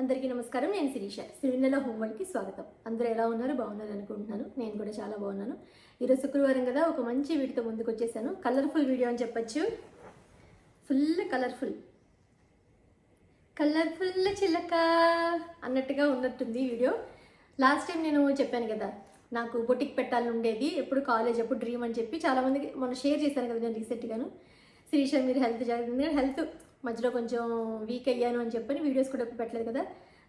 అందరికీ నమస్కారం. నేను శిరీష. సిరినెల హోంవర్క్కి స్వాగతం. అందరూ ఎలా ఉన్నారు? బాగున్నారు అనుకుంటున్నాను. నేను కూడా చాలా బాగున్నాను. ఈరోజు శుక్రవారం కదా, ఒక మంచి వీడియోతో ముందుకు వచ్చేసాను. కలర్ఫుల్ వీడియో అని చెప్పచ్చు. ఫుల్ కలర్ఫుల్ చిలక అన్నట్టుగా ఉన్నట్టుంది వీడియో. లాస్ట్ టైం నేను చెప్పాను కదా, నాకు బొటిక్ పెట్టాలని ఉండేది, ఎప్పుడు కాలేజ్ ఎప్పుడు డ్రీమ్ అని చెప్పి చాలామందికి మొన్న షేర్ చేశాను కదా నేను రీసెంట్గాను. శిరీష మీరు హెల్త్ జాగ్రత్త, హెల్త్ మధ్యలో కొంచెం వీక్ అయ్యాను అని చెప్పని వీడియోస్ కూడా ఎప్పుడు పెట్టలేదు కదా.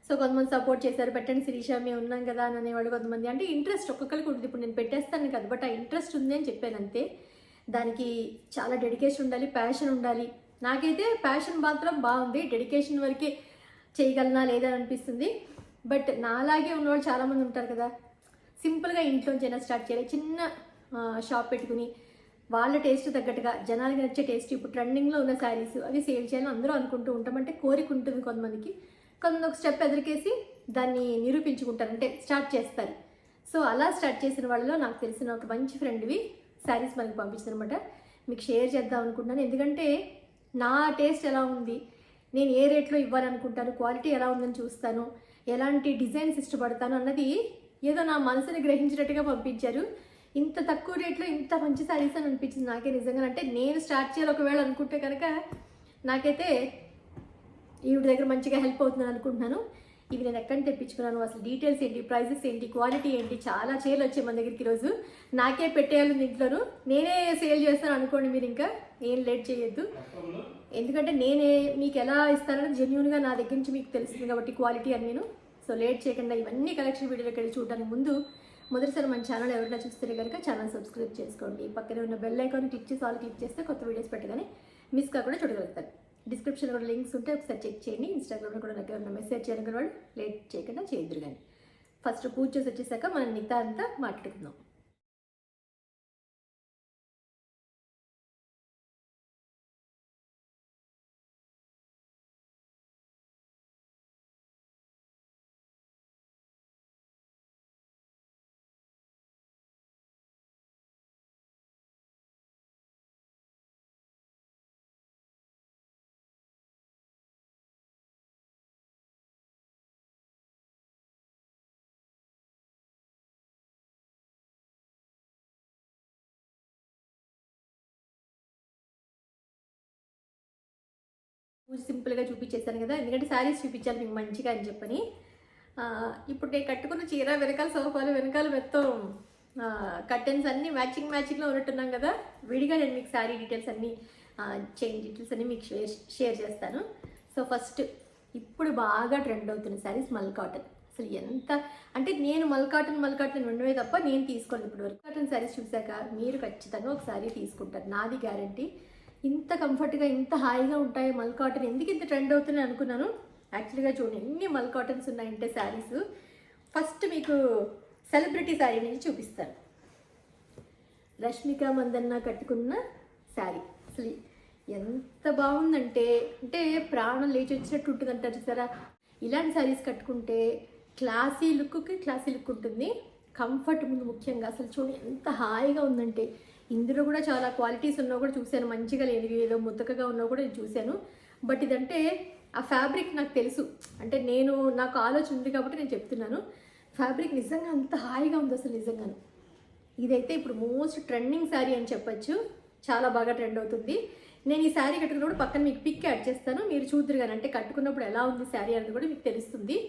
సో కొంతమంది సపోర్ట్ చేశారు, పెట్టండి శిరీష మేము ఉన్నాం కదా అని అనేవాడు కొంతమంది. అంటే ఇంట్రెస్ట్ ఒక్కొక్కరికి ఉంటుంది. ఇప్పుడు నేను పెట్టేస్తాను కదా, బట్ ఆ ఇంట్రెస్ట్ ఉంది అని చెప్పాను అంతే. దానికి చాలా డెడికేషన్ ఉండాలి, ప్యాషన్ ఉండాలి. నాకైతే ప్యాషన్ మాత్రం బాగుంది, డెడికేషన్ వరకే చేయగలనా లేదా అనిపిస్తుంది. బట్ నాలాగే ఉన్నవాళ్ళు చాలామంది ఉంటారు కదా, సింపుల్గా ఇంట్లోంచైనా స్టార్ట్ చేయాలి, చిన్న షాప్ పెట్టుకుని వాళ్ళ టేస్ట్ తగ్గట్టుగా జనాలకి నచ్చే టేస్ట్, ఇప్పుడు ట్రెండింగ్లో ఉన్న శారీస్ అవి సేల్ చేయాలని అందరూ అనుకుంటూ ఉంటాం. అంటే కోరిక ఉంటుంది కొంతమందికి. కొంతమంది ఒక స్టెప్ ఎదురికేసి దాన్ని నిరూపించుకుంటారు, అంటే స్టార్ట్ చేస్తారు. సో అలా స్టార్ట్ చేసిన వాళ్ళలో నాకు తెలిసిన ఒక మంచి ఫ్రెండ్వి శారీస్ మనకి పంపించారనమాట. మీకు షేర్ చేద్దాం అనుకుంటున్నాను. ఎందుకంటే నా టేస్ట్ ఎలా ఉంది, నేను ఏ రేట్లో ఇవ్వాలనుకుంటాను, క్వాలిటీ ఎలా ఉందని చూస్తాను, ఎలాంటి డిజైన్స్ ఇష్టపడతాను అన్నది ఏదో నా మనసుని గ్రహించినట్టుగా పంపించారు. ఇంత తక్కువ రేట్లో ఇంత మంచి శారీస్ అని అనిపించింది నాకే నిజంగా. అంటే నేను స్టార్ట్ చేయాలి ఒకవేళ అనుకుంటే కనుక నాకైతే ఈవిడ దగ్గర మంచిగా హెల్ప్ అవుతుందని అనుకుంటున్నాను. ఇవి నేను ఎక్కడ తెప్పించుకున్నాను, అసలు డీటెయిల్స్ ఏంటి, ప్రైజెస్ ఏంటి, క్వాలిటీ ఏంటి, చాలా చీరలు వచ్చాయి మన దగ్గరికి ఈరోజు. నాకే పెట్టేయాలి ఇంట్లోనూ, నేనే సేల్ చేస్తాను అనుకోండి. మీరు ఇంకా ఏం లేట్ చేయొద్దు, ఎందుకంటే నేనే మీకు ఎలా ఇస్తానని జెన్యూన్గా నా దగ్గర నుంచి మీకు తెలుస్తుంది కాబట్టి క్వాలిటీ అని నేను. సో లేట్ చేయకుండా ఇవన్నీ కలెక్షన్ వీడియోలోకి వెళ్ళి చూడడానికి ముందు మొదటిసారి మన ఛానల్ ఎవరైనా చూస్తే కనుక ఛానల్ సబ్స్క్రైబ్ చేసుకోండి. పక్కనే ఉన్న బెల్ ఐకాన్ క్లిక్ చేసి ఆల్ క్లిక్ చేస్తే కొత్త వీడియోస్ పెట్టగానే మిస్ కాకుండా చూడగలుగుతారు. డిస్క్రిప్షన్లో కూడా లింక్స్ ఉంటే ఒకసారి చెక్ చేయండి. ఇన్స్టాగ్రామ్లో కూడా నాకు ఎవరైనా మెసేజ్ చేయాలని వాళ్ళు లేట్ చేయకుండా చేయొద్దురు. కానీ ఫస్ట్ పూజ చేసి వచ్చేసాక మనం మిగతా అంతా మాట్లాడుకుందాం. పూజ సింపుల్గా చూపించేస్తాను కదా, ఎందుకంటే శారీస్ చూపించాలి మీకు మంచిగా అని చెప్పని. ఇప్పుడు నేను కట్టుకున్న చీర వెనకాల సోఫాలు వెనకాల మొత్తం కర్టెన్స్ అన్నీ మ్యాచింగ్లో ఉన్నట్టున్నాం కదా. విడిగా నేను మీకు శారీ డీటెయిల్స్ అన్నీ చైన్ డీటెయిల్స్ అన్నీ మీకు షేర్ చేస్తాను. సో ఫస్ట్ ఇప్పుడు బాగా ట్రెండ్ అవుతున్న శారీస్ మల్ కాటన్. అసలు ఎంత అంటే నేను మల్ కాటన్ ఉండవే తప్ప నేను తీసుకోండి ఇప్పుడు వరకు. కాటన్ శారీస్ చూశాక మీరు ఖచ్చితంగా ఒక శారీ తీసుకుంటారు, నాది గ్యారంటీ. ఇంత కంఫర్ట్గా ఇంత హాయిగా ఉంటాయి మల్ కాటన్. ఎందుకు ఇంత ట్రెండ్ అవుతున్నాయి అనుకున్నాను. యాక్చువల్గా చూడండి ఎన్ని మల్ కాటన్స్ ఉన్నాయంటే శారీస్. ఫస్ట్ మీకు సెలబ్రిటీ శారీ నుంచి చూపిస్తాను. రష్మిక మందన్న కట్టుకున్న శారీ అసలు ఎంత బాగుందంటే, అంటే ప్రాణం లేచి వచ్చినట్టు ఉంటుంది అంటారు చూసారా. ఇలాంటి శారీస్ కట్టుకుంటే క్లాసీ లుక్ ఉంటుంది. కంఫర్ట్ ముందు ముఖ్యంగా అసలు చూడండి ఎంత హాయిగా ఉందంటే. ఇందులో కూడా చాలా క్వాలిటీస్ ఉన్నా కూడా చూశాను, మంచిగా లేనివి ఏదో ముద్దకగా ఉన్నా కూడా నేను చూశాను. బట్ ఇదంటే ఆ ఫ్యాబ్రిక్ నాకు తెలుసు, అంటే నాకు ఆలోచన ఉంది కాబట్టి నేను చెప్తున్నాను. ఫ్యాబ్రిక్ నిజంగా అంత హాయిగా ఉంది అసలు నిజంగాను. ఇదైతే ఇప్పుడు మోస్ట్ ట్రెండింగ్ శారీ అని చెప్పచ్చు, చాలా బాగా ట్రెండ్ అవుతుంది. నేను ఈ శారీ కట్టుకున్నప్పుడు పక్కన మీకు పిక్ యాడ్ చేస్తాను, మీరు చూద్దరు కానీ, అంటే కట్టుకున్నప్పుడు ఎలా ఉంది శారీ అనేది కూడా మీకు తెలుస్తుంది.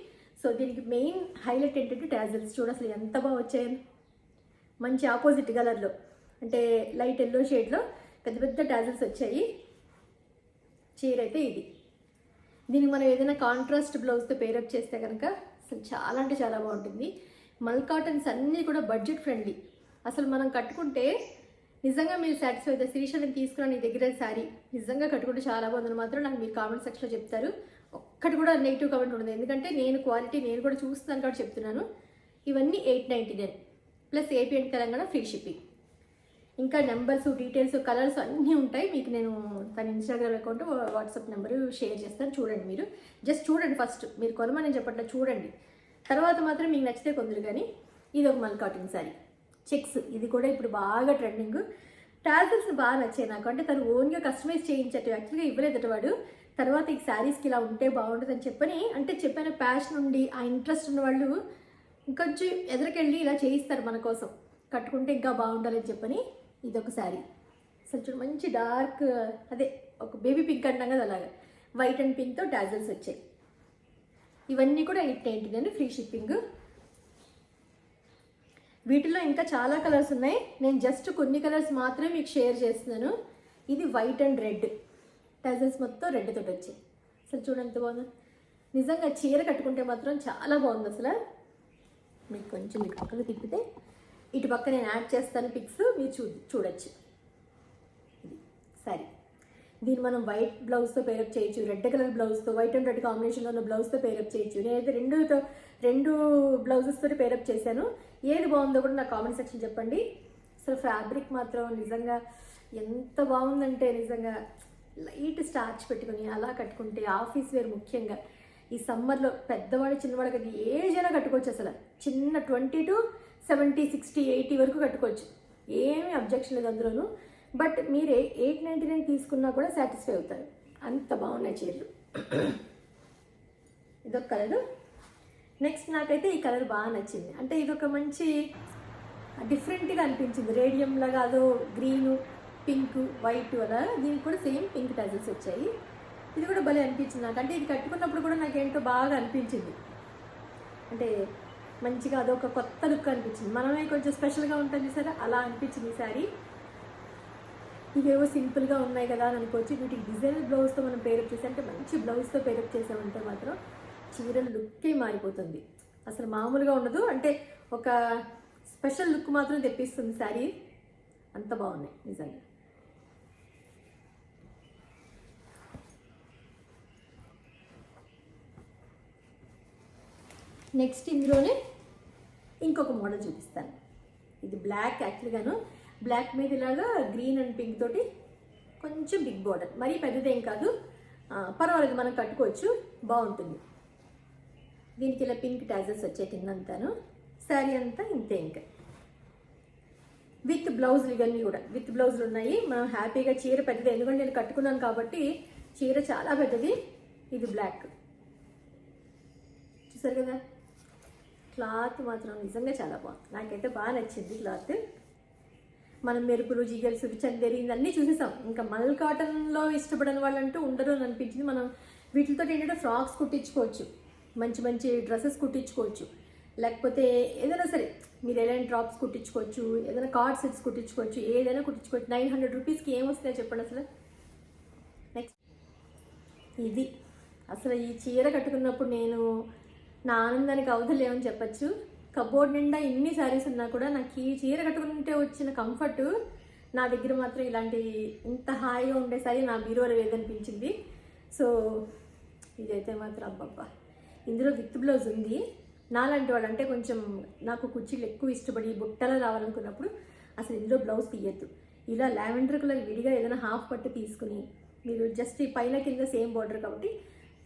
సో దీనికి మెయిన్ హైలైట్ ఏంటంటే టాజల్స్. చూడ అసలు ఎంత బాగా వచ్చాయని, మంచి ఆపోజిట్ కలర్లో, అంటే లైట్ ఎల్లో షేడ్లో పెద్ద పెద్ద టాజల్స్ వచ్చాయి. చీర అయితే ఇది. దీనికి మనం ఏదైనా కాంట్రాస్ట్ బ్లౌజ్తో పేరప్ చేస్తే కనుక అసలు చాలా అంటే చాలా బాగుంటుంది. మల్ కాటన్స్ అన్నీ కూడా బడ్జెట్ ఫ్రెండ్లీ. అసలు మనం కట్టుకుంటే నిజంగా మీరు సాటిస్ఫై అవుతారు. శిరీష నేను తీసుకున్న నీ దగ్గర శారీ నిజంగా కట్టుకుంటే చాలా బాగుందని మాత్రం నాకు మీరు కామెంట్ సెక్షన్లో చెప్తారు. ఒక్కటి కూడా నెగిటివ్ కామెంట్ ఉండదు, ఎందుకంటే క్వాలిటీ నేను కూడా చూస్తున్నాను కాబట్టి చెప్తున్నాను. ఇవన్నీ 899 plus AP and Telangana free shipping. ఇంకా నెంబర్స్, డీటెయిల్స్, కలర్స్ అన్నీ ఉంటాయి. మీకు నేను తన Instagram account, WhatsApp number share చేస్తాను. చూడండి, మీరు జస్ట్ చూడండి. ఫస్ట్ మీరు కొనమని చెప్పట్లేదు, చూడండి. తర్వాత మాత్రం మీకు నచ్చితే కొందరు. కానీ ఇది ఒక మల్ కాటన్ శారీ, చెక్స్. ఇది కూడా ఇప్పుడు బాగా ట్రెండింగ్. టాజల్స్ బాగా నచ్చాయి నాకు. అంటే తను ఓన్గా కస్టమైజ్ చేయించట్టు, యాక్చువల్గా ఇవ్వలేదట వాడు. తర్వాత ఈ శారీస్కి ఇలా ఉంటే బాగుంటుంది అని చెప్పని, అంటే చెప్పిన ప్యాషన్ ఉండి ఆ ఇంట్రెస్ట్ ఉన్న వాళ్ళు ఇంకొంచెం ఎదురుకెళ్ళి ఇలా చేయిస్తారు మన కోసం, కట్టుకుంటే ఇంకా బాగుండాలని చెప్పని. ఇదొక శారీ అసలు చూడు, మంచి డార్క్, అదే ఒక బేబీ పింక్ అంటాం కదా అలాగా, వైట్ అండ్ పింక్తో టాజల్స్ వచ్చాయి. ఇవన్నీ కూడా 899 ఫ్రీ షిప్పింగ్. వీటిలో ఇంకా చాలా కలర్స్ ఉన్నాయి, నేను జస్ట్ కొన్ని కలర్స్ మాత్రమే మీకు షేర్ చేస్తున్నాను. ఇది వైట్ అండ్ రెడ్, టాజల్స్ మొత్తం రెడ్ తోటి వచ్చాయి. అసలు చూడండి ఎంత బాగుంది, నిజంగా చీర కట్టుకుంటే మాత్రం చాలా బాగుంది. అసలు మీకు కొంచెం ఇటు పక్కన తిప్పితే, ఇటు పక్క నేను యాడ్ చేస్తాను పిక్స్, మీరు చూడొచ్చు. ఇది సరే, దీన్ని మనం వైట్ బ్లౌజ్తో పేరప్ చేయొచ్చు, రెడ్ కలర్ బ్లౌజ్తో, వైట్ అండ్ రెడ్ కాంబినేషన్లో ఉన్న బ్లౌజ్తో పేరప్ చేయొచ్చు. నేనైతే రెండు బ్లౌజెస్తో పేరప్ చేశాను. ఏది బాగుందో కూడా నా కామెంట్ సెక్షన్ చెప్పండి. అసలు ఫ్యాబ్రిక్ మాత్రం నిజంగా ఎంత బాగుందంటే, నిజంగా లైట్ స్టార్చ్ పెట్టుకుని అలా కట్టుకుంటే ఆఫీస్ వేర్, ముఖ్యంగా ఈ సమ్మర్లో పెద్దవాడు చిన్నవాడు కదా ఏజ్ అయినా కట్టుకోవచ్చు. అసలు చిన్న 20 to 70, 60, 80 వరకు కట్టుకోవచ్చు, ఏమీ అబ్జెక్షన్ లేదు అందులోనూ. బట్ మీరే 899 తీసుకున్నా కూడా సాటిస్ఫై అవుతారు, అంత బాగున్నాయి చీరలు. ఇదొక కలరు. నెక్స్ట్ నాకైతే ఈ కలర్ బాగా నచ్చింది, అంటే ఇదొక మంచి డిఫరెంట్గా అనిపించింది. రేడియం లాగా అదో గ్రీను, పింక్, వైట్ అలా, దీనికి కూడా సేమ్ పింక్ టజల్స్ వచ్చాయి. ఇది కూడా భలే అనిపించింది నాకు, అంటే ఇది కట్టుకున్నప్పుడు కూడా నాకేంటో బాగా అనిపించింది, అంటే మంచిగా అదొక కొత్త లుక్ అనిపించింది. మనమే కొంచెం స్పెషల్గా ఉంటుంది సరే, అలా అనిపించింది ఈ శారీ. ఇవేవో సింపుల్గా ఉన్నాయి కదా అని అనుకోవచ్చు, వీటికి డిజైనర్ బ్లౌజ్తో మనం పేరప్ చేసి, అంటే మంచి బ్లౌజ్తో పేరప్ చేసామంటే మాత్రం చీరల లుక్కే మారిపోతుంది, అసలు మామూలుగా ఉండదు. అంటే ఒక స్పెషల్ లుక్ మాత్రం తెప్పిస్తుంది శారీ, అంత బాగున్నాయి నిజంగా. నెక్స్ట్ ఇందులోనే ఇంకొక మోడల్ చూపిస్తాను. ఇది బ్లాక్, యాక్చువల్గాను బ్లాక్ మీద ఇలాగా గ్రీన్ అండ్ పింక్ తోటి కొంచెం బిగ్ బార్డర్, మరీ పెద్దదేం కాదు, పర్వాలేదు మనం కట్టుకోవచ్చు, బాగుంటుంది. దీనికి ఇలా పింక్ టాజల్స్ వచ్చే కిందంతాను, శారీ అంతా ఇంతే. ఇంకా విత్ బ్లౌజులు, ఇవన్నీ కూడా విత్ బ్లౌజులు ఉన్నాయి. మనం హ్యాపీగా చీర పెద్దది, ఎందుకంటే నేను కట్టుకున్నాను కాబట్టి చీర చాలా పెద్దది. ఇది బ్లాక్, చూసారు కదా, క్లాత్ మాత్రం నిజంగా చాలా బాగుంది, నాకైతే బాగా నచ్చింది క్లాత్. మనం మెరుపులు, జిగల్స్, చందేరి ఇవన్నీ చూసేసాం, ఇంకా మల్ కాటన్లో ఇష్టపడని వాళ్ళంటూ ఉండరు అని అనిపించింది. మనం వీటితో ఏంటంటే ఫ్రాక్స్ కుట్టించుకోవచ్చు, మంచి మంచి డ్రెస్సెస్ కుట్టించుకోవచ్చు, లేకపోతే ఏదైనా సరే మీరు ఎలాంటి డ్రాప్స్ కుట్టించుకోవచ్చు, ఏదైనా కార్డ్ సెట్స్ కుట్టించుకోవచ్చు, ఏదైనా కుట్టించుకోవచ్చు. 900 రూపీస్కి ఏమొస్తున్నాయో చెప్పండి అసలు. నెక్స్ట్ ఇది అసలు ఈ చీర కట్టుకున్నప్పుడు నేను నా ఆనందానికి అవధులేమని చెప్పచ్చు. కబోర్డ్ నిండా ఇన్ని శారీస్ ఉన్నా కూడా నాకు ఈ చీర కట్టుకుంటే వచ్చిన కంఫర్ట్, నా దగ్గర మాత్రం ఇలాంటి ఇంత హాయిగా ఉండే శారీ నా బీరోలో లేదనిపించింది. సో ఇదైతే మాత్రం అబ్బబ్బా. ఇందులో విత్ బ్లౌజ్ ఉంది. నాలాంటి వాళ్ళు అంటే కొంచెం నాకు కుర్చీలు ఎక్కువ ఇష్టపడి బుట్టలో రావాలనుకున్నప్పుడు అసలు ఇందులో బ్లౌజ్ తీయద్దు, ఇలా లావెండర్ కలర్ విడిగా ఏదైనా హాఫ్ పట్టు తీసుకుని మీరు జస్ట్ ఈ పైన కింద సేమ్ బార్డర్ కాబట్టి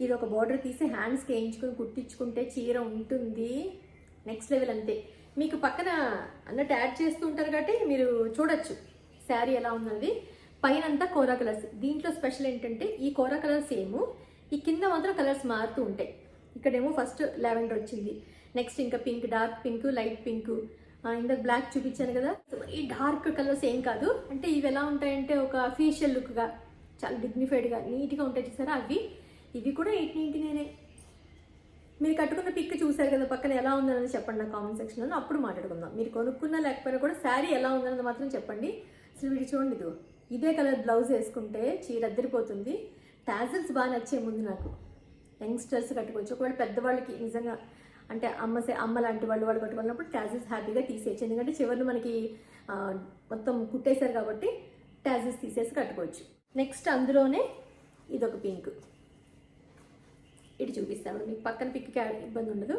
ఇది ఒక బార్డర్ తీసి హ్యాండ్స్కి వేయించుకొని కుట్టించుకుంటే చీర ఉంటుంది నెక్స్ట్ లెవెల్. అంతే, మీకు పక్కన అన్నట్టు యాడ్ చేస్తూ ఉంటారు కాబట్టి మీరు చూడొచ్చు శారీ ఎలా ఉన్నది. పైన అంతా కోరా కలర్స్, దీంట్లో స్పెషల్ ఏంటంటే ఈ కోరా కలర్స్ ఏమో, ఈ కింద మాత్రం కలర్స్ మారుతూ ఉంటాయి. ఇక్కడేమో ఫస్ట్ లావెండర్ వచ్చింది, నెక్స్ట్ ఇంకా pink, dark pink, light pink, ఇందాక బ్లాక్ చూపించాను కదా. ఈ డార్క్ కలర్స్ ఏం కాదు, అంటే ఇవి ఎలా ఉంటాయంటే ఒక అఫీషియల్ లుక్గా చాలా డిగ్నిఫైడ్గా నీట్గా ఉంటాయి చూసారా అవి. ఇవి కూడా 899. మీరు కట్టుకున్న పిక్ చూసారు కదా, పక్కన ఎలా ఉందన్నది చెప్పండి నా కామెంట్ సెక్షన్లో, అప్పుడు మాట్లాడుకుందాం. మీరు కొనుక్కున్నా లేకపోయినా కూడా శారీ ఎలా ఉందన్నది మాత్రం చెప్పండి. అసలు వీడి చూడండి, ఇదే కలర్ బ్లౌజ్ వేసుకుంటే చీర అద్దరిపోతుంది. టాజల్స్ బాగా నచ్చే ముందు నాకు, యంగ్స్టర్స్ కట్టుకోవచ్చు. ఒకవేళ పెద్దవాళ్ళకి నిజంగా అంటే అమ్మ లాంటి వాళ్ళు కట్టుకున్నప్పుడు టాజల్స్ హ్యాపీగా తీసేయచ్చు, ఎందుకంటే చివరిని మనకి మొత్తం కుట్టేశారు కాబట్టి టాజల్స్ తీసేసి కట్టుకోవచ్చు. నెక్స్ట్ అందులోనే ఇదొక పింక్, ఇటు చూపిస్తాను మీకు, పక్కన పిక్కి ఇబ్బంది ఉండదు.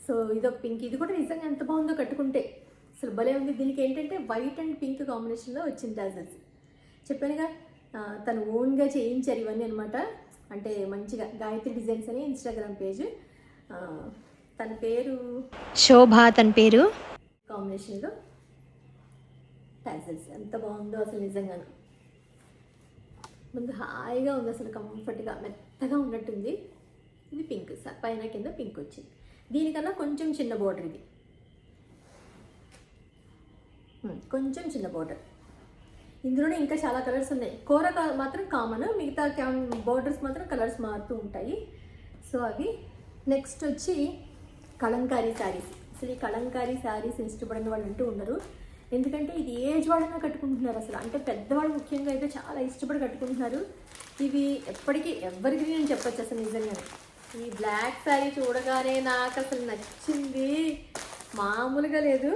సో ఇదొక పింక్, ఇది కూడా నిజంగా ఎంత బాగుందో కట్టుకుంటే, అసలు భలే ఉంది. దీనికి ఏంటంటే వైట్ అండ్ పింక్ కాంబినేషన్లో వచ్చింది టాజల్స్. చెప్పానుగా తను ఓన్గా చేయించారు ఇవన్నీ అనమాట. అంటే మంచిగా గాయత్రి డిజైన్స్ అని ఇన్స్టాగ్రామ్ పేజ్, తన పేరు శోభ, తన పేరు కాంబినేషన్లో టాజల్స్ ఎంత బాగుందో అసలు నిజంగా. ముందు హాయిగా ఉంది, అసలు కంఫర్ట్గా మెత్తగా ఉన్నట్టుంది. ఇది పింక్, పైన కింద పింక్ వచ్చింది. దీనికన్నా కొంచెం చిన్న బోర్డర్ ఇది, కొంచెం చిన్న బోర్డర్. ఇందులోనే ఇంకా చాలా కలర్స్ ఉన్నాయి. కూర మాత్రం కామన్, మిగతా బోర్డర్స్ మాత్రం కలర్స్ మారుతూ ఉంటాయి. సో అవి. నెక్స్ట్ వచ్చి కలంకారీ శారీస్. అసలు ఈ కలంకారీ శారీస్ ఇష్టపడిన వాళ్ళు అంటూ ఉండరు, ఎందుకంటే ఇది ఏజ్ వాళ్ళైనా కట్టుకుంటున్నారు అసలు. అంటే పెద్దవాళ్ళు ముఖ్యంగా అయితే చాలా ఇష్టపడి కట్టుకుంటున్నారు. ఇవి ఎప్పటికీ ఎవరికి నేను చెప్పచ్చు అసలు నిజంగానే. ఈ బ్లాక్ శారీ చూడగానే నాకు అసలు నచ్చింది, మామూలుగా లేదు.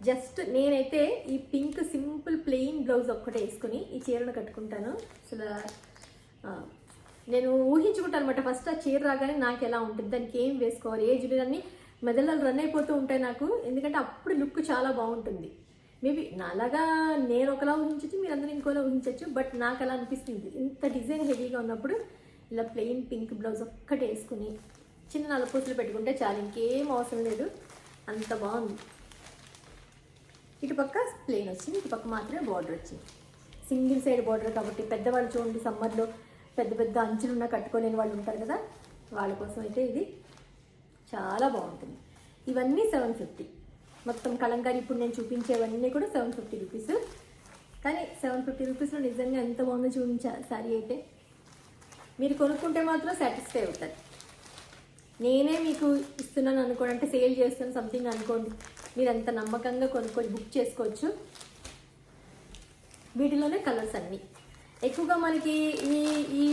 జస్ట్ నేనైతే ఈ పింక్ సింపుల్ ప్లెయిన్ బ్లౌజ్ ఒక్కటే వేసుకొని ఈ చీరను కట్టుకుంటాను. అసలు నేను ఊహించుకుంటాను అనమాట. ఫస్ట్ ఆ చీర రాగానే నాకు ఎలా ఉంటుంది, దానికి ఏం వేసుకోవాలి, ఏ జ్యువెలరీ మెదళ్ళు రన్ అయిపోతూ ఉంటాయి నాకు. ఎందుకంటే అప్పుడు లుక్ చాలా బాగుంటుంది. మేబీ నాలాగా నేను ఒకలా ఊహించచ్చు, మీరు అందరూ ఇంకోలా ఊహించవచ్చు. బట్ నాకు అలా అనిపిస్తుంది, ఇంత డిజైన్ హెవీగా ఉన్నప్పుడు ఇలా ప్లెయిన్ పింక్ బ్లౌజ్ ఒక్కటే వేసుకుని చిన్న నల్లపూసలు పెట్టుకుంటే చాలు, ఇంకేం అవసరం లేదు, అంత బాగుంది. ఇటుపక్క ప్లెయిన్ వచ్చింది, ఇటుపక్క మాత్రమే బార్డర్ వచ్చింది. సింగిల్ సైడ్ బార్డర్ కాబట్టి పెద్దవాళ్ళు చూడండి, సమ్మర్లో పెద్ద పెద్ద అంచులున్న కట్టుకోలేని వాళ్ళు ఉంటారు కదా, వాళ్ళ కోసం అయితే ఇది చాలా బాగుంటుంది. ఇవన్నీ 750 మొత్తం కలంకారీ. ఇప్పుడు నేను చూపించేవన్నీ కూడా 750 రూపీస్. కానీ 750 రూపీస్లో నిజంగా ఎంత బాగుందో చూపించా శారీ అయితే. మీరు కొనుక్కుంటే మాత్రం సాటిస్ఫై అవుతారు. నేనే మీకు ఇస్తున్నాను అనుకోండి, అంటే సేల్ చేస్తాను సంథింగ్ అనుకోండి, మీరు అంత నమ్మకంగా కొనుక్కొని బుక్ చేసుకోవచ్చు. వీటిలోనే కలర్స్ అన్నీ ఎక్కువగా మనకి ఈ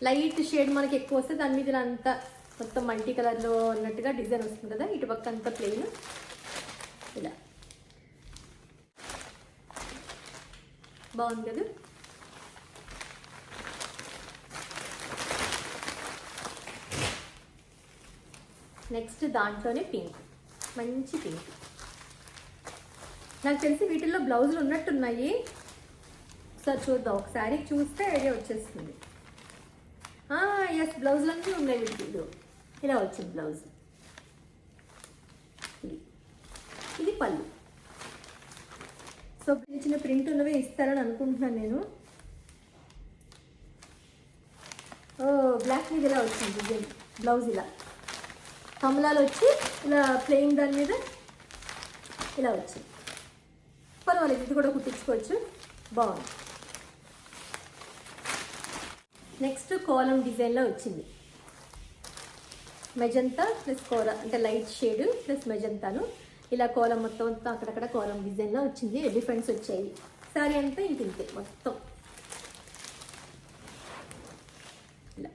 లైట్ షేడ్ మనకి ఎక్కువ వస్తే దాని మీద అంతా మొత్తం మల్టీ కలర్లో ఉన్నట్టుగా డిజైన్ వస్తుంది కదా. ఇటు పక్క అంతా ప్లెయిన్ ఇలా బాగుంది కదా. నెక్స్ట్ దాంట్లోనే పింక్, మంచి పింక్. నాకు తెలిసి వీటిల్లో బ్లౌజులు ఉన్నట్టున్నాయి, సార్ చూద్దాం. ఒకసారి చూస్తే ఐడియా వచ్చేస్తుంది. ఎస్, బ్లౌజులన్నీ ఉన్నాయి వీటిలో. ఇలా వచ్చింది బ్లౌజ్. ఇది పళ్ళు. సో చిన్న చిన్న ప్రింట్ ఉన్నవే ఇస్తారని అనుకుంటున్నాను నేను. బ్లాక్ మీద ఇలా వచ్చింది డిజైన్ బ్లౌజ్. ఇలా కమలాలు వచ్చి ఇలా ప్లెయిన్ దాని మీద ఇలా వచ్చింది. పర్వాలేదు, ఇది కూడా కుట్టించుకోవచ్చు, బాగుంది. నెక్స్ట్ కోలం డిజైన్లో వచ్చింది. మెజంతా ప్లస్ కోల, అంటే లైట్ షేడ్ ప్లస్ మెజంతాను ఇలా కోలం మొత్తం అక్కడక్కడ కోలం డిజైన్లో వచ్చింది. ఎలిఫెంట్స్ వచ్చాయి. శారీ అంతా ఇంతే మొత్తం ఇలా.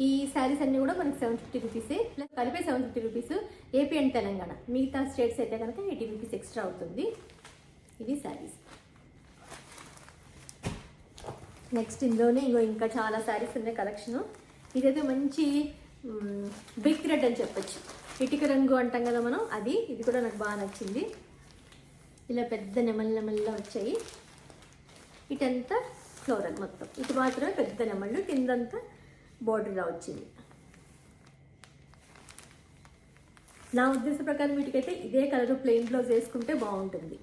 ఈ శారీస్ అన్నీ కూడా మనకి 750 రూపీసే, ప్లస్ కలిపే 750 రూపీస్. ఏపీ అండ్ తెలంగాణ, మిగతా స్టేట్స్ అయితే కనుక 80 రూపీస్ ఎక్స్ట్రా అవుతుంది. ఇది శారీస్. నెక్స్ట్ ఇందులోనే ఇంకా చాలా శారీస్ ఉన్నాయి కలెక్షను. ఇదైతే మంచి బ్రిక్ రెడ్ అని చెప్పచ్చు, ఇటుక రంగు అంటాం కదా మనం, అది. ఇది కూడా నాకు బాగా నచ్చింది. ఇలా పెద్ద నెమళ్ళ వచ్చాయి. ఇటంతా ఫ్లోరల్ మొత్తం, ఇటు మాత్రమే పెద్ద నెమళ్ళు, కిందంతా బోర్డర్లా వచ్చింది. నా ఉద్దేశ ప్రకారం వీటికైతే ఇదే కలర్ ప్లెయిన్ బ్లౌజ్ వేసుకుంటే బాగుంటుంది.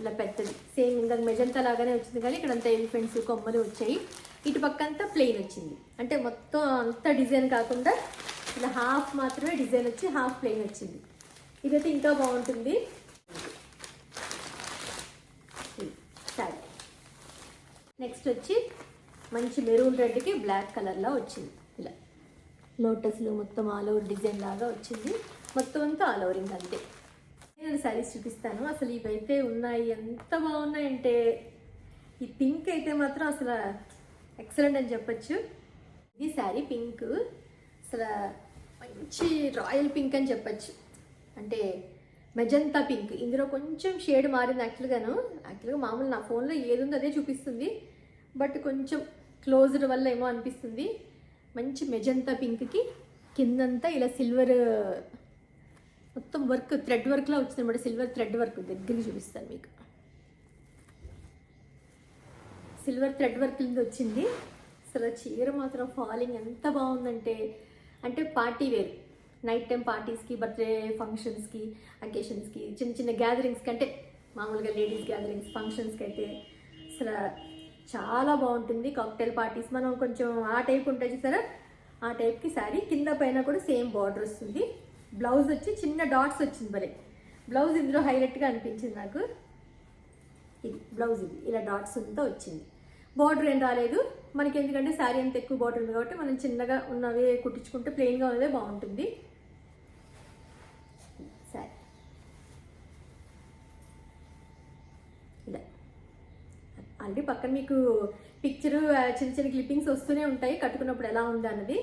ఇలా పెద్దది సేమ్ ఇందాక మెజంతా లాగానే వచ్చింది, కానీ ఇక్కడంతా ఎలిఫెంట్స్ కొమ్మలు వచ్చాయి. ఇటు పక్క అంతా ప్లెయిన్ వచ్చింది, అంటే మొత్తం అంతా డిజైన్ కాకుండా ఇలా హాఫ్ మాత్రమే డిజైన్ వచ్చి హాఫ్ ప్లెయిన్ వచ్చింది. ఇదైతే ఇంకా బాగుంటుంది. సరే, నెక్స్ట్ వచ్చి మంచి మెరూన్ రెడ్కి బ్లాక్ కలర్లా వచ్చింది. ఇలా లోటస్లు మొత్తం ఆల్ ఓవర్ డిజైన్ లాగా వచ్చింది. మొత్తం అంతా ఆల్ ఓవర్ ఇంకా అంతే. నేను శారీస్ చూపిస్తాను. అసలు ఇవైతే ఉన్నాయి, ఎంత బాగున్నాయంటే ఈ పింక్ అయితే మాత్రం అసలు ఎక్సలెంట్ అని చెప్పచ్చు. ఇది శారీ పింక్, అసలు మంచి రాయల్ పింక్ అని చెప్పచ్చు. అంటే మెజంతా పింక్, ఇందులో కొంచెం షేడ్ మారింది. యాక్చువల్గా మామూలు నా ఫోన్లో ఏది ఉందో అదే చూపిస్తుంది, బట్ కొంచెం క్లోజ్డ్ వల్ల ఏమో అనిపిస్తుంది. మంచి మెజంతా పింక్కి కిందంతా ఇలా సిల్వర్ మొత్తం వర్క్, థ్రెడ్ వర్క్లా వచ్చింది అన్నమాట. సిల్వర్ థ్రెడ్ వర్క్ దగ్గరికి చూపిస్తాను మీకు. సిల్వర్ థ్రెడ్ వర్క్ కింద వచ్చింది. అసలు చీర మాత్రం ఫాలింగ్ ఎంత బాగుందంటే, అంటే పార్టీ వేర్, నైట్ టైం పార్టీస్కి, బర్త్డే ఫంక్షన్స్కి, అకేషన్స్కి, చిన్న చిన్న గ్యాదరింగ్స్కి, అంటే మామూలుగా లేడీస్ గ్యాదరింగ్స్ ఫంక్షన్స్కి అయితే అసలు చాలా బాగుంటుంది. కాక్టైల్ పార్టీస్ మనం కొంచెం ఆ టైప్ ఉంటుంది చూసారా, ఆ టైప్కి శారీ. కింద పైన కూడా సేమ్ బార్డర్ వస్తుంది. బ్లౌజ్ వచ్చి చిన్న డాట్స్ వచ్చింది భలే. బ్లౌజ్ ఇందులో హైలైట్గా అనిపించింది నాకు. ఇది బ్లౌజ్, ఇది ఇలా డాట్స్ అంతా వచ్చింది. బార్డర్ ఏం రాలేదు మనకి, ఎందుకంటే శారీ అంత ఎక్కువ బార్డర్ ఉంది కాబట్టి మనం చిన్నగా ఉన్నవే కుట్టించుకుంటే ప్లెయిన్గా ఉన్నదే బాగుంటుంది. శారీ ఇలా ఆల్రెడీ పక్కన మీకు పిక్చరు చిన్న చిన్న క్లిప్పింగ్స్ వస్తూనే ఉంటాయి కట్టుకున్నప్పుడు ఎలా ఉంది అన్నది.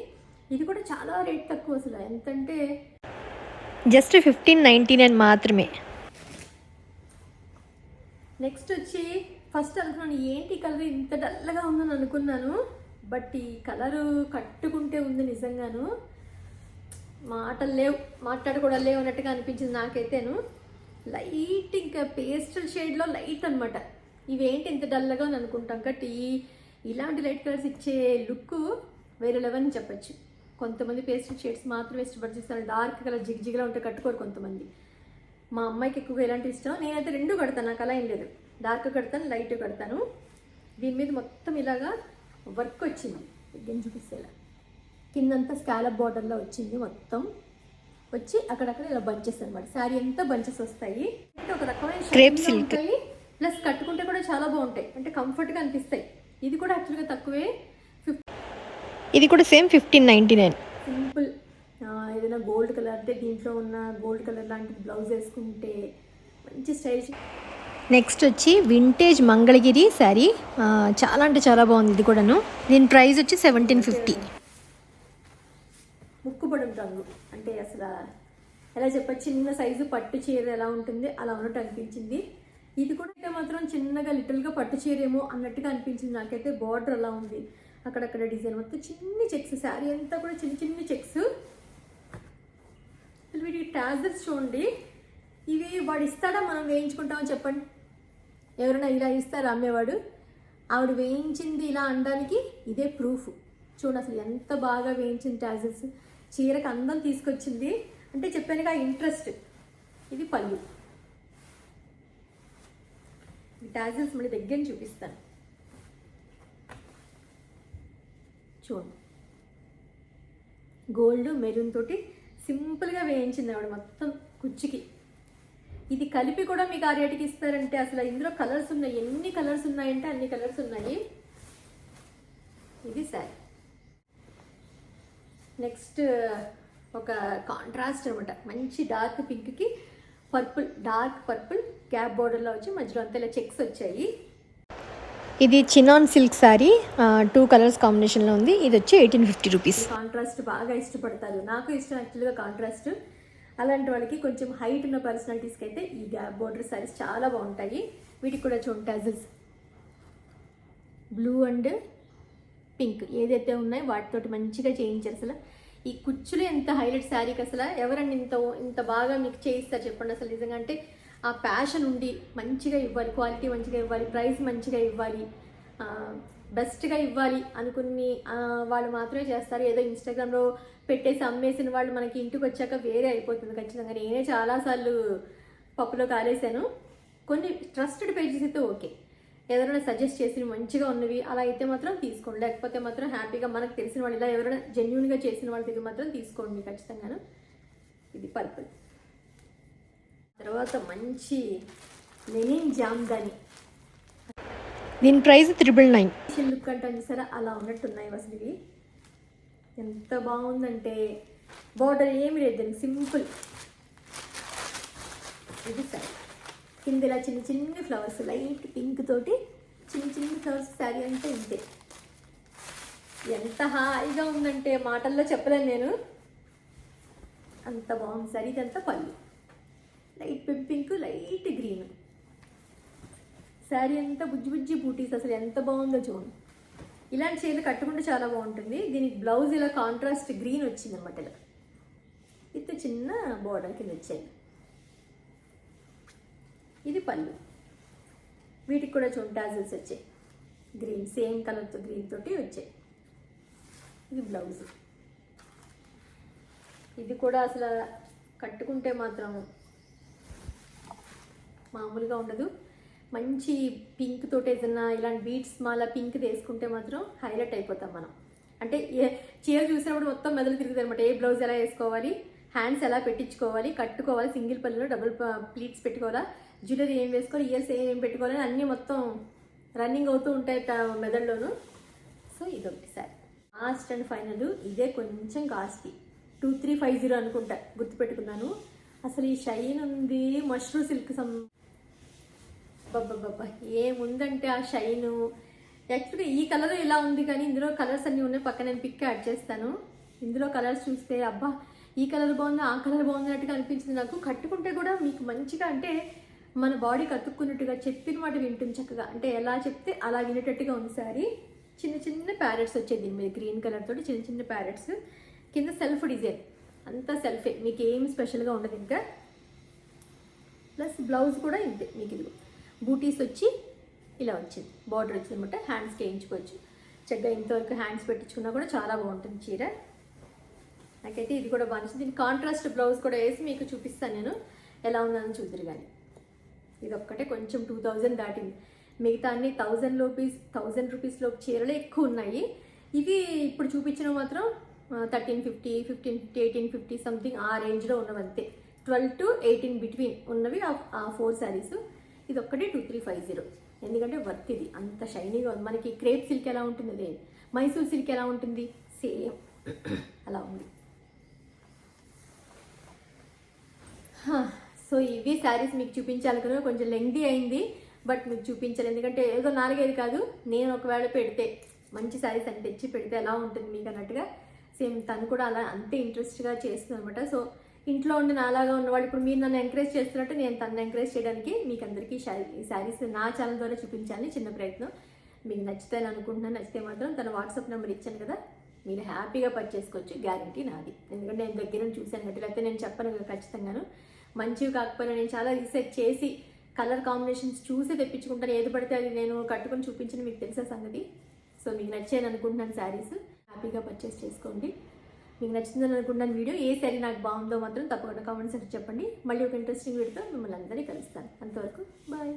ఇది కూడా చాలా రేట్ తక్కువ, అసలు ఎంతంటే జస్ట్ 1599 మాత్రమే. నెక్స్ట్ వచ్చి ఫస్ట్ అనుకున్నాను ఏంటి కలర్ ఇంత డల్గా ఉందని అనుకున్నాను. బట్ ఈ కలరు కట్టుకుంటే ఉంది నిజంగాను, మాటలు లేవు, మాట్లాడుకోవడం లేవు అన్నట్టుగా అనిపించింది నాకైతేను. లైట్ ఇంకా పేస్టల్ షేడ్లో లైట్ అనమాట. ఇవేంటి ఇంత డల్గా అని అనుకుంటాం, బట్ ఇలాంటి లైట్ కలర్స్ ఇచ్చే లుక్ వేరే లెవెల్ అని చెప్పచ్చు. కొంతమంది పేస్టల్ షేడ్స్ మాత్రమే ఇష్టపడుతున్నారు, డార్క్ కలర్ జిగ్జిగ్లా ఉంటే కట్టుకోరు కొంతమంది. మా అమ్మాయికి ఎక్కువగా ఎలాంటి ఇష్టం, నేనైతే రెండు కడతాను, నాకు అలా ఏం లేదు. డార్క్ కడతాను, లైట్ కడతాను. దీని మీద మొత్తం ఇలాగా వర్క్ వచ్చింది, దగ్గర చూపిస్తేలా కిందంతా స్కాలప్ బార్డర్లో వచ్చింది మొత్తం వచ్చి, అక్కడక్కడ ఇలా బంచెస్ అనమాట. శారీ అంతా బంచెస్ వస్తాయి. అంటే ఒక రకమైన క్రేప్ సిల్క్ ఉంటాయి, ప్లస్ కట్టుకుంటే కూడా చాలా బాగుంటాయి, అంటే కంఫర్ట్గా అనిపిస్తాయి. ఇది కూడా యాక్చువల్గా తక్కువే, ఇది కూడా సేమ్ 1599. సింపుల్ ఏదైనా గోల్డ్ కలర్ అంటే దీంట్లో ఉన్న గోల్డ్ కలర్ లాంటి బ్లౌజ్ వేసుకుంటే మంచి స్టైలిష్. నెక్స్ట్ వచ్చి వింటేజ్ మంగళగిరి శారీ, చాలా అంటే చాలా బాగుంది ఇది కూడాను. దీని ప్రైస్ వచ్చి 1750. ముక్కుపడం రంగు అంటే అసలు ఎలా చెప్పచ్చు, చిన్న సైజు పట్టు చీర ఎలా ఉంటుంది అలా ఉన్నట్టు అనిపించింది. ఇది కూడా అయితే మాత్రం చిన్నగా లిటిల్గా పట్టు చీరేమో అన్నట్టుగా అనిపించింది నాకైతే. బార్డర్ అలా ఉంది, అక్కడక్కడ డిజైన్ మొత్తం చిన్ని చెక్స్, శారీ అంతా కూడా చిన్న చిన్ని చెక్స్. వీటి టాజర్స్ చూడండి, ఇవి వాడు ఇస్తాడా మనం వేయించుకుంటామని చెప్పండి, ఎవరైనా ఇలా ఇస్తారా అమ్మేవాడు? ఆవిడ వేయించింది ఇలా అనడానికి ఇదే ప్రూఫ్. చూడండి అసలు ఎంత బాగా వేయించింది టాజర్స్, చీరకు అందం తీసుకొచ్చింది. అంటే చెప్పానుగా ఇంట్రెస్ట్. ఇది పళ్ళు, ఈ టాజర్స్ మళ్ళీ దగ్గర చూపిస్తాను చూడండి. గోల్డ్ మెరూన్ తోటి సింపుల్గా వేయించింది ఆవిడ మొత్తం కుచ్చికి. ఇది కలిపి కూడా మీకు ఆ రేటుకి ఇస్తారంటే అసలు ఇందులో కలర్స్ ఉన్నాయి, ఎన్ని కలర్స్ ఉన్నాయంటే అన్ని కలర్స్ ఉన్నాయి. ఇది శారీ. నెక్స్ట్ ఒక కాంట్రాస్ట్ అనమాట, మంచి డార్క్ పింక్కి పర్పుల్, డార్క్ పర్పుల్ గ్యాప్ బోర్డర్లో వచ్చి మధ్యలో అంతా ఇలా చెక్స్ వచ్చాయి. ఇది చినాన్ సిల్క్ శారీ, 2 కలర్స్ కాంబినేషన్లో ఉంది. ఇది వచ్చి 1850 రూపీస్. కాంట్రాస్ట్ బాగా ఇష్టపడతారు, నాకు ఇష్టం యాక్చువల్గా కాంట్రాస్ట్. అలాంటి వాళ్ళకి కొంచెం హైట్ ఉన్న పర్సనాలిటీస్కి అయితే ఈ గ్యాప్ బోర్డర్ శారీస్ చాలా బాగుంటాయి. వీటికి కూడా చూడండి టాజిల్స్, బ్లూ అండ్ పింక్ ఏదైతే ఉన్నాయో వాటితోటి మంచిగా చేయించారు. అసలు ఈ కుచ్చులు ఎంత హైలైట్ శారీకి, అసలు ఎవరన్నా ఇంత బాగా మీకు చేయిస్తారు చెప్పండి అసలు నిజంగా. అంటే ఆ ప్యాషన్ ఉండి మంచిగా ఇవ్వాలి, క్వాలిటీ మంచిగా ఇవ్వాలి, ప్రైస్ మంచిగా ఇవ్వాలి, బెస్ట్గా ఇవ్వాలి అనుకుని వాళ్ళు మాత్రమే చేస్తారు. ఏదో ఇన్స్టాగ్రామ్లో పెట్టేసి అమ్మేసిన వాళ్ళు మనకి ఇంటికి వచ్చాక వేరే అయిపోతుంది ఖచ్చితంగా. నేనే చాలాసార్లు పప్పులో కాలేసాను. కొన్ని ట్రస్టెడ్ పేజెస్ అయితే ఓకే, ఎవరైనా సజెస్ట్ చేసి మంచిగా ఉన్నవి అలా అయితే మాత్రం తీసుకోండి. లేకపోతే మాత్రం హ్యాపీగా మనకు తెలిసిన వాళ్ళు ఇలా ఎవరైనా జెన్యున్గా చేసిన వాళ్ళ దగ్గర మాత్రం తీసుకోండి ఖచ్చితంగాను. ఇది పర్పుల్. తర్వాత మంచి లెనిన్ జామ్దాని, దీని ప్రైస్ 999. లుక్ అంటాను చూసారా అలా ఉన్నట్టున్నాయి అసలు ఇవి. ఎంత బాగుందంటే బార్డర్ ఏమి లేదు దానికి, సింపుల్. ఇది సరే కింద ఇలా చిన్న చిన్న ఫ్లవర్స్, లైట్ పింక్ తోటి చిన్న చిన్న ఫ్లవర్స్, శారీ అంతా ఇంతే. ఎంత హాయిగా ఉందంటే మాటల్లో చెప్పలేను నేను, అంత బాగుంది శారీ. ఇదంతా పళ్ళు, light pink light green, sari అంతా బుజ్జి బుజ్జి బూటీస్, అసలు ఎంత బాగుందో చూడండి. ఇలాంటి చీరలు కట్టుకుంటే చాలా బాగుంటుంది. దీనికి బ్లౌజ్ ఇలా కాంట్రాస్ట్ గ్రీన్ వచ్చింది అనమాట, ఇలా ఇంత చిన్న బోర్డర్ కింద వచ్చాయి. ఇది పళ్ళు, వీటికి కూడా చూడండి టాజిల్స్ వచ్చాయి, గ్రీన్ సేమ్ కలర్తో గ్రీన్ తోటి వచ్చాయి. ఇది బ్లౌజ్, ఇది కూడా అసలు కట్టుకుంటే మాత్రం మామూలుగా ఉండదు. మంచి పింక్ తోటి ఏదైనా ఇలాంటి బీట్స్ మాల పింక్ వేసుకుంటే మాత్రం హైలైట్ అయిపోతాం మనం. అంటే చీర చూసినప్పుడు మొత్తం మెదలు తిరుగుతుంది అనమాట. ఏ బ్లౌజ్ ఎలా వేసుకోవాలి, హ్యాండ్స్ ఎలా పెట్టించుకోవాలి, కట్టుకోవాలి, సింగిల్ పళ్ళులో డబుల్ ప్లీట్స్ పెట్టుకోవాలా, జ్యువెలరీ ఏం వేసుకోవాలి, ఇయర్స్ ఏం పెట్టుకోవాలి, అన్నీ మొత్తం రన్నింగ్ అవుతూ ఉంటాయి మెదడులోను. సో ఇదొకటి సారీ. లాస్ట్ అండ్ ఫైనల్ ఇదే కొంచెం కాస్ట్లీ 2350 అనుకుంటా, గుర్తుపెట్టుకున్నాను. అసలు ఈ షైన్ ఉంది, మష్రూ సిల్క్ బాబా ఏముందంటే ఆ షైను. యాక్చువల్గా ఈ కలర్ ఇలా ఉంది కానీ ఇందులో కలర్స్ అన్నీ ఉన్నాయి. పక్కన నేను పిక్ యాడ్ చేస్తాను. ఇందులో కలర్స్ చూస్తే అబ్బా ఈ కలర్ బాగుంది, ఆ కలర్ బాగుంది అనిపించింది నాకు. కట్టుకుంటే కూడా మీకు మంచిగా అంటే మన బాడీకి అతుక్కున్నట్టుగా, చెప్పిన మాట వింటుంది చక్కగా. అంటే ఎలా చెప్తే అలా వినేటట్టుగా ఉంది సారీ. చిన్న చిన్న ప్యారెట్స్ వచ్చేది దీని మీద, గ్రీన్ కలర్ తోటి చిన్న చిన్న ప్యారెట్స్. కింద సెల్ఫ్ డిజైన్, అంతా సెల్ఫే, మీకు ఏం స్పెషల్గా ఉండదు. ఇంకా ప్లస్ బ్లౌజ్ కూడా ఇంతే మీకు. ఇది బూటీస్ వచ్చి ఇలా వచ్చింది, బార్డర్ వచ్చింది అనమాట. హ్యాండ్స్కి వేయించుకోవచ్చు చక్కగా. ఇంతవరకు హ్యాండ్స్ పెట్టించుకున్నా కూడా చాలా బాగుంటుంది చీర. నాకైతే ఇది కూడా బాగా నచ్చింది. దీని కాంట్రాస్ట్ బ్లౌజ్ కూడా వేసి మీకు చూపిస్తాను నేను, ఎలా ఉందని చూద్దరు. కానీ ఇది ఒక్కటే కొంచెం 2000 దాటింది. మిగతా అన్ని 1000 రూపీస్లో చీరలు ఎక్కువ ఉన్నాయి. ఇవి ఇప్పుడు చూపించిన మాత్రం 1350, 1550, 1850 సంథింగ్ ఆ రేంజ్లో ఉన్నవి అంతే. 12 to 18 బిట్వీన్ ఉన్నవి ఆ 4 శారీస్. ఇది ఒక్కటి 2350. ఎందుకంటే వర్త్ ఇది, అంత షైనీగా ఉంది. మనకి క్రేప్ సిల్క్ ఎలా ఉంటుంది, లేదు మైసూర్ సిల్క్ ఎలా ఉంటుంది, సేమ్ అలా ఉంది. సో ఇవి శారీస్ మీకు చూపించాలి కదా. కొంచెం లెంగ్దీ అయింది బట్ మీకు చూపించాలి, ఎందుకంటే ఏదో 4-5 కాదు. నేను ఒకవేళ పెడితే మంచి శారీస్ అని తెచ్చి పెడితే ఎలా ఉంటుంది మీకు అన్నట్టుగా సేమ్ తను కూడా అలా అంతే ఇంట్రెస్ట్గా చేస్తుంది అనమాట. సో ఇంట్లో ఉండి నాలాగా ఉన్నవాడు ఇప్పుడు మీరు నన్ను ఎంకరేజ్ చేస్తున్నట్టు నేను తనను ఎంకరేజ్ చేయడానికి మీకు అందరికీ ఈ శారీస్ నా ఛానల్ ద్వారా చూపించాలని చిన్న ప్రయత్నం. మీకు నచ్చుతాయని అనుకుంటున్నాను. నచ్చితే మాత్రం తన వాట్సాప్ నెంబర్ ఇచ్చాను కదా, మీరు హ్యాపీగా పర్చేసుకోవచ్చు. గ్యారంటీ నాది, ఎందుకంటే నేను దగ్గర నుంచి చూశాను కాబట్టి. లేకపోతే నేను చెప్పను కదా ఖచ్చితంగాను. మంచివి కాకపోయినా నేను చాలా రీసెర్చ్ చేసి కలర్ కాంబినేషన్స్ చూసి తెప్పించుకుంటాను. ఏది పడితే అది నేను కట్టుకొని చూపించిన మీకు తెలిసే సంగతి. సో మీకు నచ్చాయని అనుకుంటున్నాను శారీస్, హ్యాపీగా పర్చేస్ చేసుకోండి. మీకు నచ్చిందని అనుకుంటున్నాను వీడియో. ఏ శారీ నాకు బాగుందో మాత్రం తప్పకుండా కామెంట్స్ చెప్పండి. మళ్ళీ ఒక ఇంట్రెస్టింగ్ వీడియోతో మిమ్మల్ని అందరినీ కలుస్తాను. అంతవరకు బాయ్.